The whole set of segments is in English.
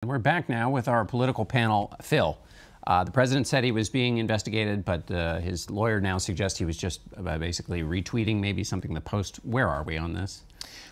We're back now with our political panel. Phil, the president said he was being investigated, but his lawyer now suggests he was just basically retweeting maybe something in the Post. Where are we on this?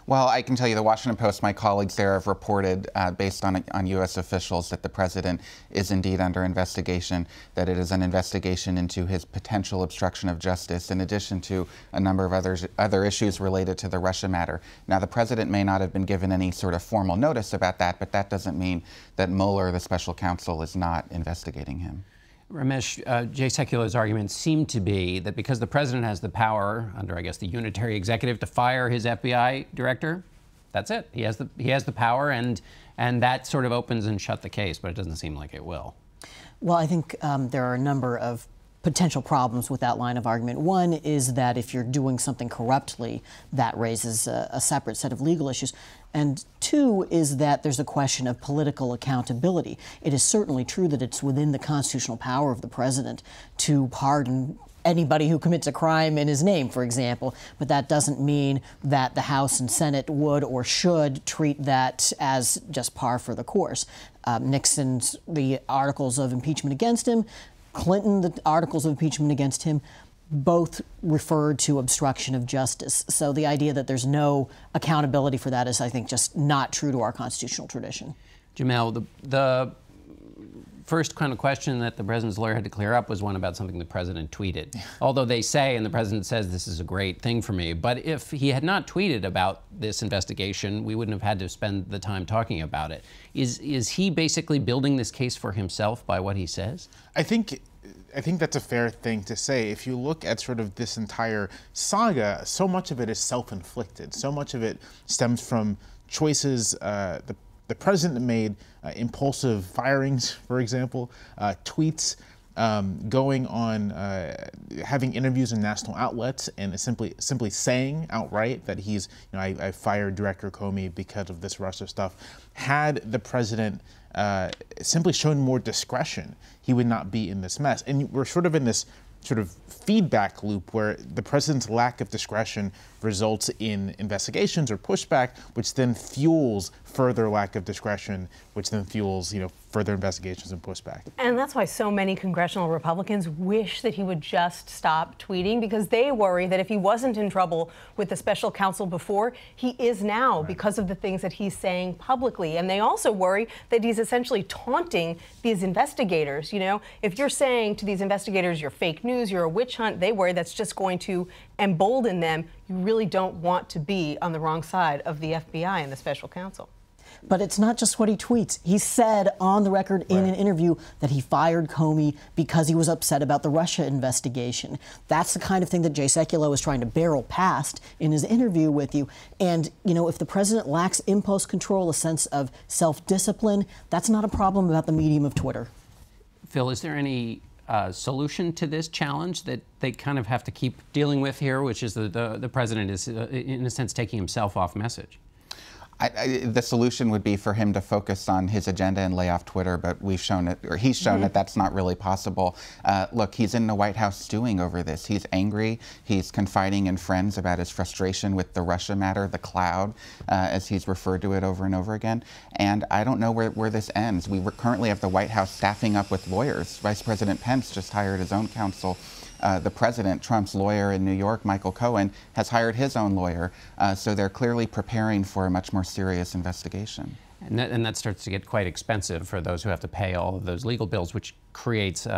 Well, I can tell you the Washington Post, my colleagues there have reported, based on U.S. officials, that the president is indeed under investigation, that it is an investigation into his potential obstruction of justice, in addition to a number of other issues related to the Russia matter. Now, the president may not have been given any sort of formal notice about that, but that doesn't mean that Mueller, the special counsel, is not investigating him. Ramesh, Jay Sekulow's argument seemed to be that because the president has the power under, I guess, the unitary executive to fire his FBI director, that's it. He has the power, and that sort of opens and shut the case, but it doesn't seem like it will. Well, I think there are a number of potential problems with that line of argument. One is that if you're doing something corruptly, that raises a separate set of legal issues. And two is that there's a question of political accountability. It is certainly true that it's within the constitutional power of the president to pardon anybody who commits a crime in his name, for example, but that doesn't mean that the House and Senate would or should treat that as just par for the course. Nixon's, the articles of impeachment against him, Clinton, the articles of impeachment against him, both referred to obstruction of justice. So the idea that there's no accountability for that is, I think, just not true to our constitutional tradition. Jamelle, the first kind of question that the president's lawyer had to clear up was one about something the president tweeted. Although they say, and the president says, this is a great thing for me. But if he had not tweeted about this investigation, we wouldn't have had to spend the time talking about it. Is he basically building this case for himself by what he says? I think that's a fair thing to say. If you look at sort of this entire saga, so much of it is self-inflicted. So much of it stems from choices the president made, impulsive firings, for example, tweets, going on, having interviews in national outlets and simply saying outright that he's, I fired Director Comey because of this Russia stuff. Had the president simply shown more discretion, he would not be in this mess. And we're sort of in this sort of feedback loop where the president's lack of discretion results in investigations or pushback, which then fuels further lack of discretion, which then fuels, further investigations and pushback. And that's why so many congressional Republicans wish that he would just stop tweeting, because they worry that if he wasn't in trouble with the special counsel before, he is now, because of the things that he's saying publicly. And they also worry that he's essentially taunting these investigators. If you're saying to these investigators, you're fake news, you're a witch hunt, they worry that's just going to embolden them. You really don't want to be on the wrong side of the FBI and the special counsel. But it's not just what he tweets. He said on the record in an interview that he fired Comey because he was upset about the Russia investigation. That's the kind of thing that Jay Sekulow is trying to barrel past in his interview with you. And, if the president lacks impulse control, a sense of self-discipline, that's not a problem about the medium of Twitter. Phil, is there any solution to this challenge that they kind of have to keep dealing with here, which is the president is, in a sense, taking himself off message? The solution would be for him to focus on his agenda and lay off Twitter, but we've shown it, or he's shown that that's not really possible. Look, he's in the White House stewing over this. He's angry. He's confiding in friends about his frustration with the Russia matter, the cloud, as he's referred to it over and over again. And I don't know where this ends. We currently have the White House staffing up with lawyers. Vice President Pence just hired his own counsel. The president, Trump's lawyer in New York, Michael Cohen, has hired his own lawyer. So they're clearly preparing for a much more serious investigation. And that starts to get quite expensive for those who have to pay all of those legal bills, which creates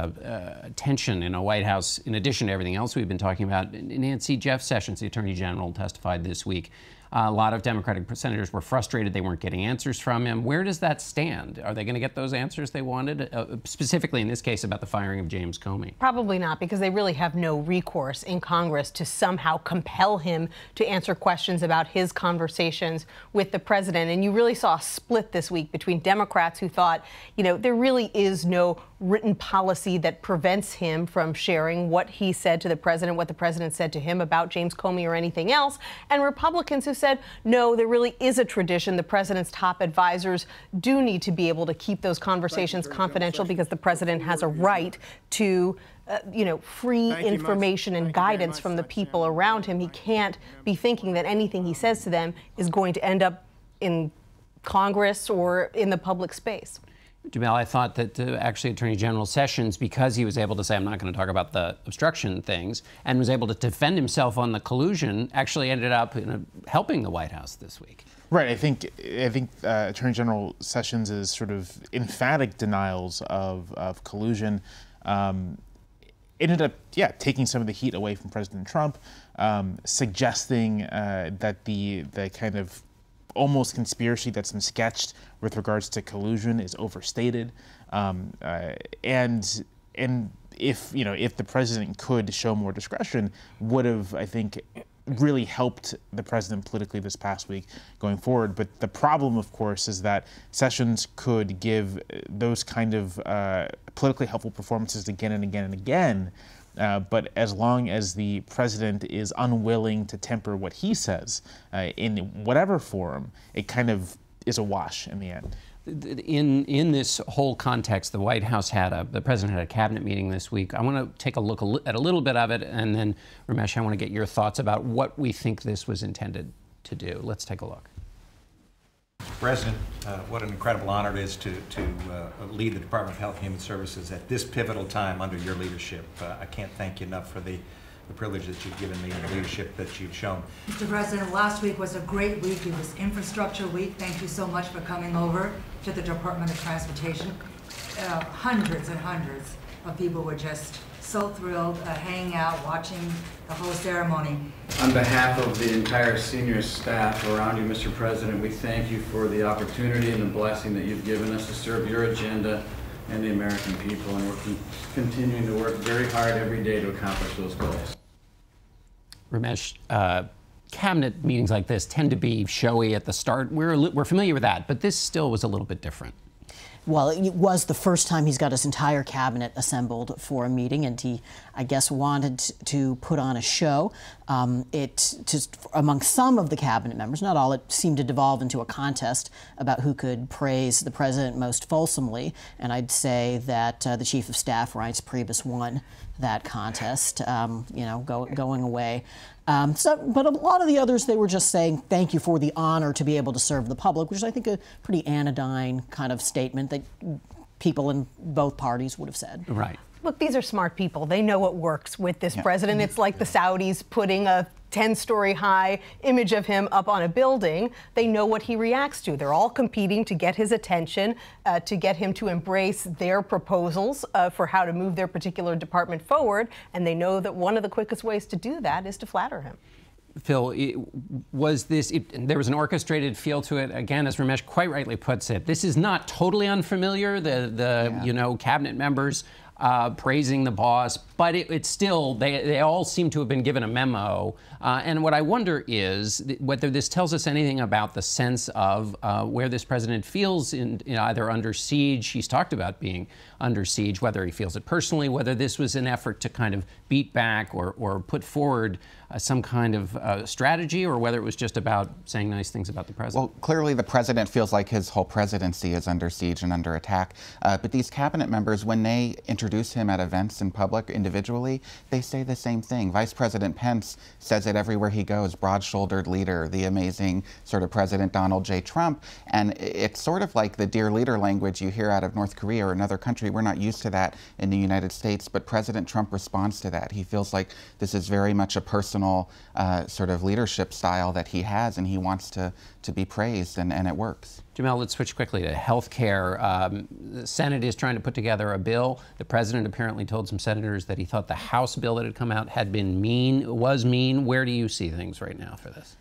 tension in a White House, in addition to everything else we've been talking about. Nancy, Jeff Sessions, the Attorney General, testified this week. A lot of Democratic senators were frustrated they weren't getting answers from him. Where does that stand? Are they going to get those answers they wanted, specifically in this case about the firing of James Comey? Probably not, because they really have no recourse in Congress to somehow compel him to answer questions about his conversations with the president. And you really saw a split this week between Democrats who thought, there really is no written policy that prevents him from sharing what he said to the president, what the president said to him about James Comey or anything else, and Republicans who said, no, there really is a tradition. The president's top advisors do need to be able to keep those conversations confidential because the president has a right to free information and guidance from the people around him. He can't be thinking that anything he says to them is going to end up in Congress or in the public space. Jamelle, I thought that actually Attorney General Sessions, because he was able to say, I'm not going to talk about the obstruction things, and was able to defend himself on the collusion, actually ended up helping the White House this week. Right. I think Attorney General Sessions' sort of emphatic denials of collusion ended up, taking some of the heat away from President Trump, suggesting that the kind of almost conspiracy that's been sketched with regards to collusion is overstated, and if the president could show more discretion, would have, I think, really helped the president politically this past week going forward. But the problem, of course, is that Sessions could give those kind of politically helpful performances again and again and again. But as long as the president is unwilling to temper what he says in whatever forum, it kind of is a wash in the end. In this whole context, the White House the president had a cabinet meeting this week. I want to take a look at a little bit of it, and then, Ramesh, I want to get your thoughts about what we think this was intended to do. Let's take a look. President, what an incredible honor it is to lead the Department of Health and Human Services at this pivotal time under your leadership. I can't thank you enough for the privilege that you've given me and the leadership that you've shown. Mr. President, last week was a great week. It was Infrastructure Week. Thank you so much for coming over to the Department of Transportation. Hundreds and hundreds of people were just so thrilled, hanging out, watching the whole ceremony. On behalf of the entire senior staff around you, Mr. President, we thank you for the opportunity and the blessing that you've given us to serve your agenda and the American people, and we're continuing to work very hard every day to accomplish those goals. Ramesh, cabinet meetings like this tend to be showy at the start. We're familiar with that, but this still was a little bit different. Well, it was the first time he's got his entire cabinet assembled for a meeting, and he, I guess, wanted to put on a show. Among some of the cabinet members, not all, it seemed to devolve into a contest about who could praise the president most fulsomely, and I'd say that the Chief of Staff, Reince Priebus, won that contest, going away. But a lot of the others, they were just saying thank you for the honor to be able to serve the public, which is, I think, a pretty anodyne kind of statement that people in both parties would have said. Right. Look, these are smart people. They know what works with this president. It's like the Saudis putting a 10-story high image of him up on a building. They know what he reacts to. They're all competing to get his attention, to get him to embrace their proposals for how to move their particular department forward. And they know that one of the quickest ways to do that is to flatter him. Phil, there was an orchestrated feel to it. Again, as Ramesh quite rightly puts it, this is not totally unfamiliar. Cabinet members praising the boss, but it's still, they all seem to have been given a memo. And what I wonder is whether this tells us anything about the sense of where this president feels in either under siege. He's talked about being under siege, whether he feels it personally, whether this was an effort to kind of beat back or put forward some kind of strategy, or whether it was just about saying nice things about the president. Well, clearly the president feels like his whole presidency is under siege and under attack. But these cabinet members, when they introduce him at events in public individually, they say the same thing. Vice President Pence says it everywhere he goes, broad-shouldered leader, the amazing sort of President Donald J. Trump. And it's sort of like the dear leader language you hear out of North Korea or another country. We're not used to that in the United States, but President Trump responds to that. He feels like this is very much a personal sort of leadership style that he has, and he wants to be praised, and it works. Jamelle, let's switch quickly to health care. The Senate is trying to put together a bill. The president apparently told some senators that he thought the House bill that had come out had been was mean. Where do you see things right now for this?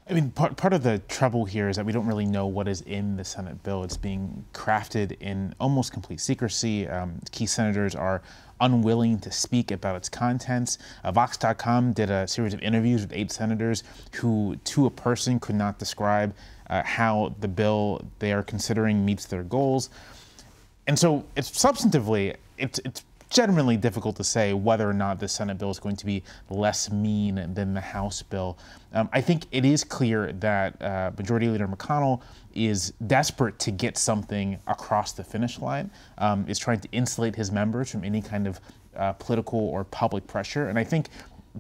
I mean, part of the trouble here is that we don't really know what is in the Senate bill. It's being crafted in almost complete secrecy. Key senators are unwilling to speak about its contents. Vox.com did a series of interviews with 8 senators who, to a person, could not describe how the bill they are considering meets their goals. And so it's substantively, it's generally difficult to say whether or not the Senate bill is going to be less mean than the House bill. I think it is clear that Majority Leader McConnell is desperate to get something across the finish line, is trying to insulate his members from any kind of political or public pressure. And I think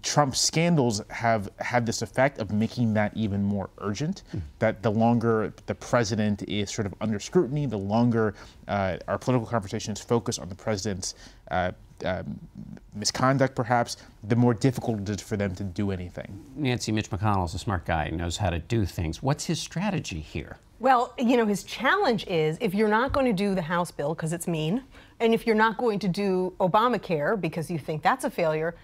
Trump scandals have had this effect of making that even more urgent, that the longer the president is sort of under scrutiny, the longer our political conversations focus on the president's misconduct, perhaps, the more difficult it is for them to do anything. Nancy, Mitch McConnell's a smart guy. He knows how to do things. What's his strategy here? Well, you know, his challenge is if you're not going to do the House bill because it's mean, and if you're not going to do Obamacare because you think that's a failure,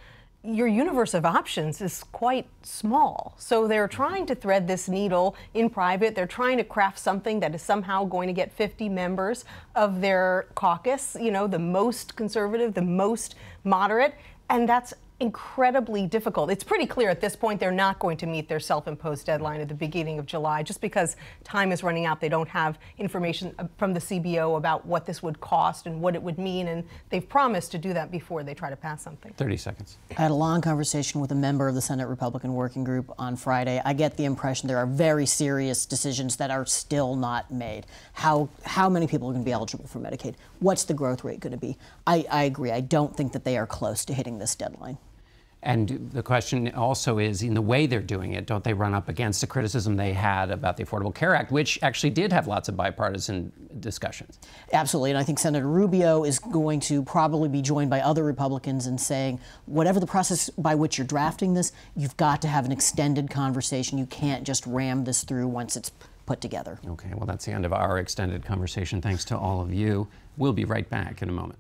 your universe of options is quite small. So they're trying to thread this needle in private. They're trying to craft something that is somehow going to get 50 members of their caucus, you know, the most conservative, the most moderate, and that's incredibly difficult. It's pretty clear at this point they're not going to meet their self-imposed deadline at the beginning of July, just because time is running out. They don't have information from the CBO about what this would cost and what it would mean, and they've promised to do that before they try to pass something. 30 seconds. I had a long conversation with a member of the Senate Republican Working Group on Friday. I get the impression there are very serious decisions that are still not made. How many people are going to be eligible for Medicaid? What's the growth rate going to be? I agree. I don't think that they are close to hitting this deadline. And the question also is, in the way they're doing it, don't they run up against the criticism they had about the Affordable Care Act, which actually did have lots of bipartisan discussions? Absolutely, and I think Senator Rubio is going to probably be joined by other Republicans in saying, whatever the process by which you're drafting this, you've got to have an extended conversation. You can't just ram this through once it's put together. Okay, well, that's the end of our extended conversation. Thanks to all of you. We'll be right back in a moment.